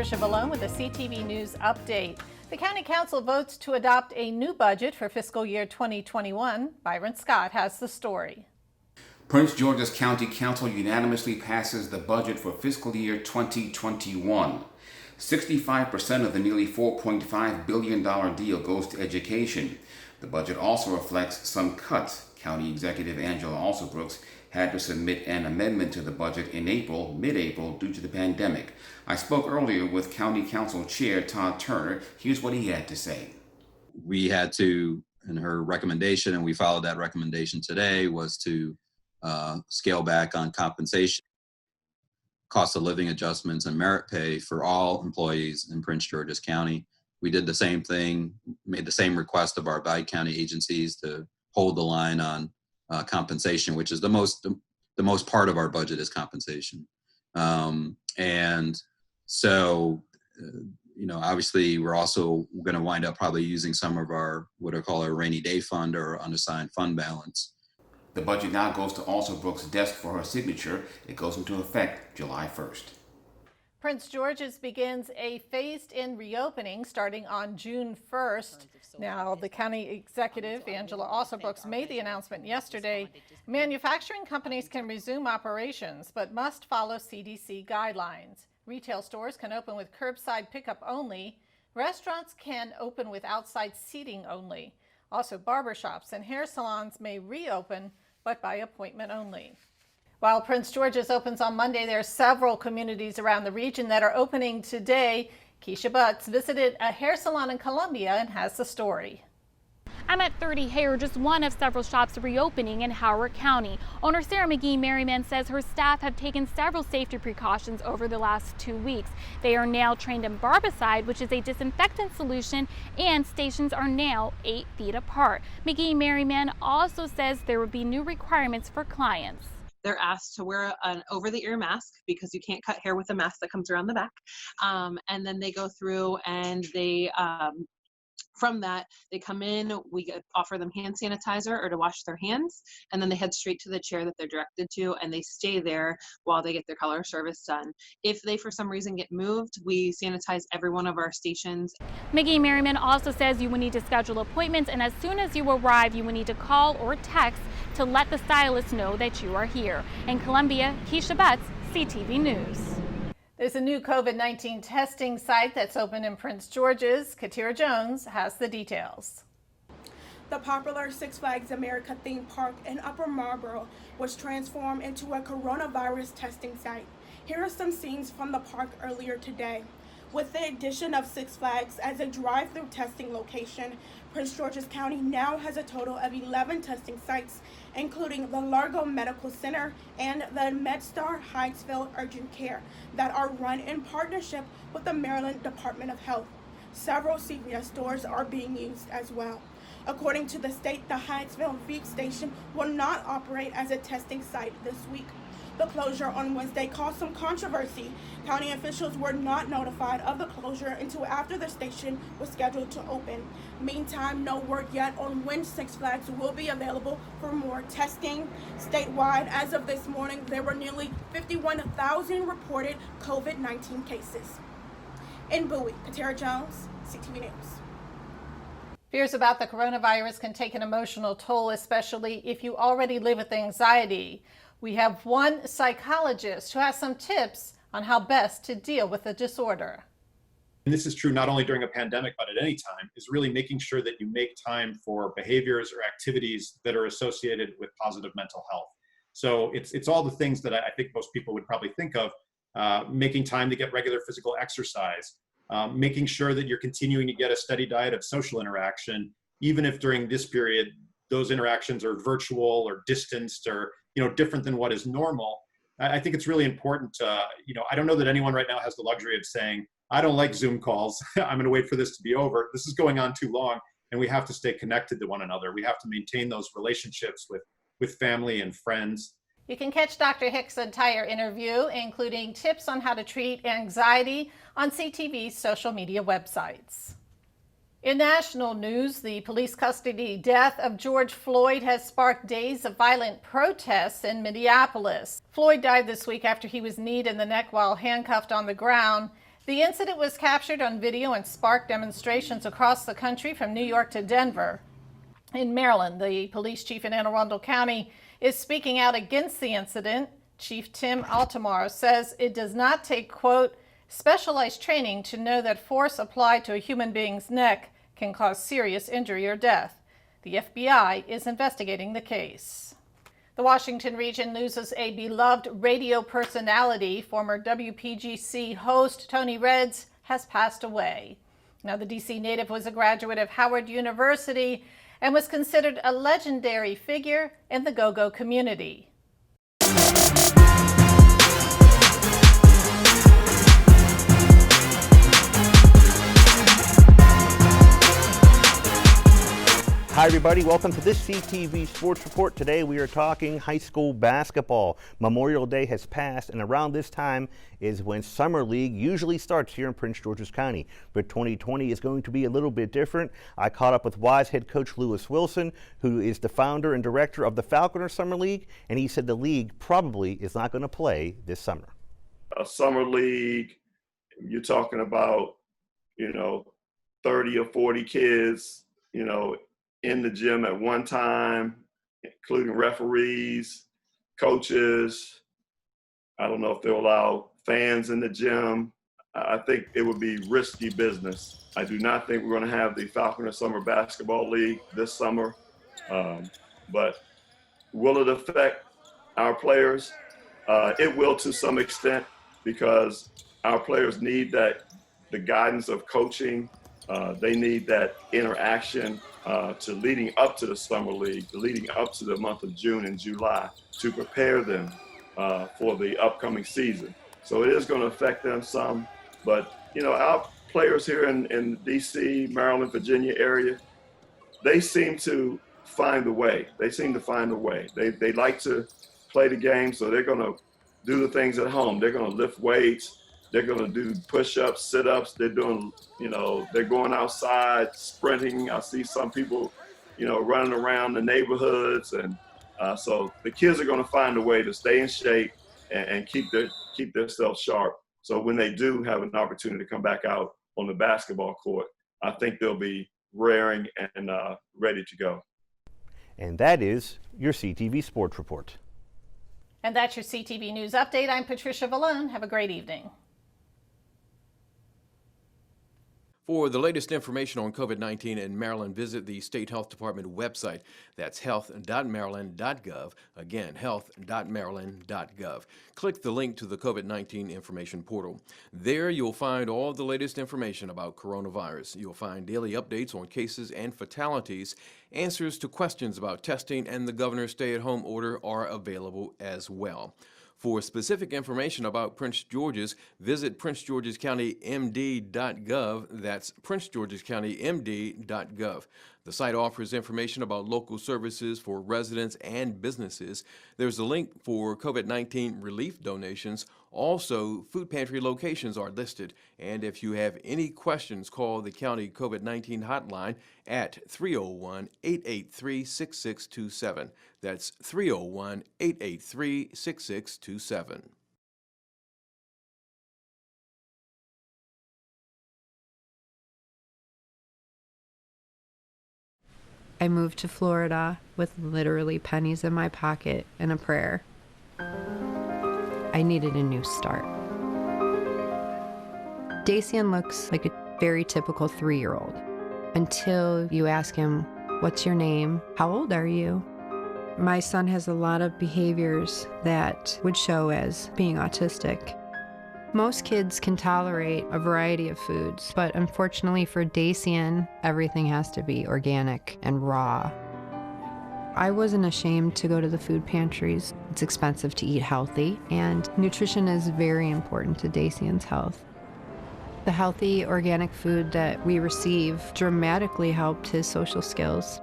Patricia Ballone with a CTV News update. The County Council votes to adopt a new budget for fiscal year 2021. Byron Scott has the story. Prince George's County Council unanimously passes the budget for fiscal year 2021. 65% of the nearly $4.5 billion deal goes to education. The budget also reflects some cuts. County Executive Angela Alsobrooks had to submit an amendment to the budget in mid-April, due to the pandemic. I spoke earlier with County Council Chair Todd Turner. Here's what he had to say. We had to, in her recommendation, and we followed that recommendation today, was to scale back on compensation, cost of living adjustments, and merit pay for all employees in Prince George's County. We did the same thing, made the same request of our bi-county agencies to hold the line on compensation, which is the most part of our budget is compensation. And so, obviously we're also going to wind up probably using some of our, what I call our rainy day fund or unassigned fund balance. The budget now goes to Alsobrooks' desk for her signature. It goes into effect July 1st. Prince George's begins a phased-in reopening starting on June 1st. Now, the county executive, Angela Alsobrooks, made the announcement yesterday. Manufacturing companies can resume operations, but must follow CDC guidelines. Retail stores can open with curbside pickup only. Restaurants can open with outside seating only. Also, barbershops and hair salons may reopen, but by appointment only. While Prince George's opens on Monday, there are several communities around the region that are opening today. Keisha Butts visited a hair salon in Columbia and has the story. I'm at 30 Hair, just one of several shops reopening in Howard County. Owner Sarah McGee Merriman says her staff have taken several safety precautions over the last 2 weeks. They are now trained in barbicide, which is a disinfectant solution, and stations are now 8 feet apart. McGee Merriman also says there will be new requirements for clients. They're asked to wear an over-the-ear mask because you can't cut hair with a mask that comes around the back. And then they go through and they, from that, they come in, we offer them hand sanitizer or to wash their hands, and then they head straight to the chair that they're directed to, and they stay there while they get their color service done. If they, for some reason, get moved, we sanitize every one of our stations. McGee Merriman also says you will need to schedule appointments, and as soon as you arrive, you will need to call or text to let the stylist know that you are here. In Columbia, Keisha Butts, CTV News. There's a new COVID-19 testing site that's open in Prince George's. Katira Jones has the details. The popular Six Flags America theme park in Upper Marlboro was transformed into a coronavirus testing site. Here are some scenes from the park earlier today. With the addition of Six Flags as a drive-through testing location, Prince George's County now has a total of 11 testing sites, including the Largo Medical Center and the MedStar Hyattsville Urgent Care that are run in partnership with the Maryland Department of Health. Several CVS stores are being used as well. According to the state, the Hyattsville Veep station will not operate as a testing site this week. The closure on Wednesday caused some controversy. County officials were not notified of the closure until after the station was scheduled to open. Meantime, no word yet on when Six Flags will be available for more testing. Statewide, as of this morning, there were nearly 51,000 reported COVID-19 cases. In Bowie, Katira Jones, CTV News. Fears about the coronavirus can take an emotional toll, especially if you already live with anxiety. We have one psychologist who has some tips on how best to deal with the disorder. And this is true not only during a pandemic, but at any time, is really making sure that you make time for behaviors or activities that are associated with positive mental health. So it's all the things that I think most people would probably think of, making time to get regular physical exercise, making sure that you're continuing to get a steady diet of social interaction, even if during this period, those interactions are virtual or distanced or different than what is normal. I think it's really important to, I don't know that anyone right now has the luxury of saying, I don't like Zoom calls. I'm going to wait for this to be over. This is going on too long, and we have to stay connected to one another. We have to maintain those relationships with family and friends. You can catch Dr. Hicks' entire interview, including tips on how to treat anxiety, on CTV's social media websites. In national news, the police custody death of George Floyd has sparked days of violent protests in Minneapolis. Floyd died this week after he was kneed in the neck while handcuffed on the ground. The incident was captured on video and sparked demonstrations across the country from New York to Denver. In Maryland, the police chief in Anne Arundel County is speaking out against the incident. Chief Tim Altamar says it does not take, quote, specialized training to know that force applied to a human being's neck can cause serious injury or death. The FBI is investigating the case. The Washington region loses a beloved radio personality. Former WPGC host Tony Reds has passed away. Now, the D.C. native was a graduate of Howard University and was considered a legendary figure in the go-go community. Hi everybody, welcome to this CTV Sports Report. Today we are talking high school basketball. Memorial Day has passed, and around this time is when Summer League usually starts here in Prince George's County. But 2020 is going to be a little bit different. I caught up with Wise head coach Lewis Wilson, who is the founder and director of the Falconer Summer League, and he said the league probably is not going to play this summer. A summer league, you're talking about, 30 or 40 kids, in the gym at one time, including referees, coaches. I don't know if they'll allow fans in the gym. I think it would be risky business. I do not think we're going to have the Falconer Summer Basketball League this summer. But will it affect our players? It will to some extent, because our players need the guidance of coaching. They need that interaction to leading up to the Summer League, leading up to the month of June and July, to prepare them for the upcoming season. So it is going to affect them some, but our players here in the DC, Maryland, Virginia area, they seem to find a way. They They like to play the game, so they're going to do the things at home. They're going to lift weights. They're going to do push-ups, sit-ups. They're doing, they're going outside, sprinting. I see some people, running around the neighborhoods. And so the kids are going to find a way to stay in shape and keep themselves sharp. So when they do have an opportunity to come back out on the basketball court, I think they'll be raring and ready to go. And that is your CTV Sports Report. And that's your CTV News Update. I'm Patricia Vallone. Have a great evening. For the latest information on COVID-19 in Maryland, visit the State Health Department website. That's health.maryland.gov. Again, health.maryland.gov. Click the link to the COVID-19 information portal. There you'll find all the latest information about coronavirus. You'll find daily updates on cases and fatalities. Answers to questions about testing and the governor's stay-at-home order are available as well. For specific information about Prince George's, visit princegeorgescountymd.gov. That's princegeorgescountymd.gov. The site offers information about local services for residents and businesses. There's a link for COVID-19 relief donations. Also, food pantry locations are listed. And if you have any questions, call the county COVID-19 hotline at 301-883-6627. That's 301-883-6627. I moved to Florida with literally pennies in my pocket and a prayer. I needed a new start. Dacian looks like a very typical 3-year-old until you ask him, "What's your name? How old are you?" My son has a lot of behaviors that would show as being autistic. Most kids can tolerate a variety of foods, but unfortunately for Dacian, everything has to be organic and raw. I wasn't ashamed to go to the food pantries. It's expensive to eat healthy, and nutrition is very important to Dacian's health. The healthy organic food that we receive dramatically helped his social skills.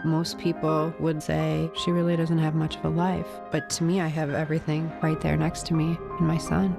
Most people would say, she really doesn't have much of a life. But to me, I have everything right there next to me and my son.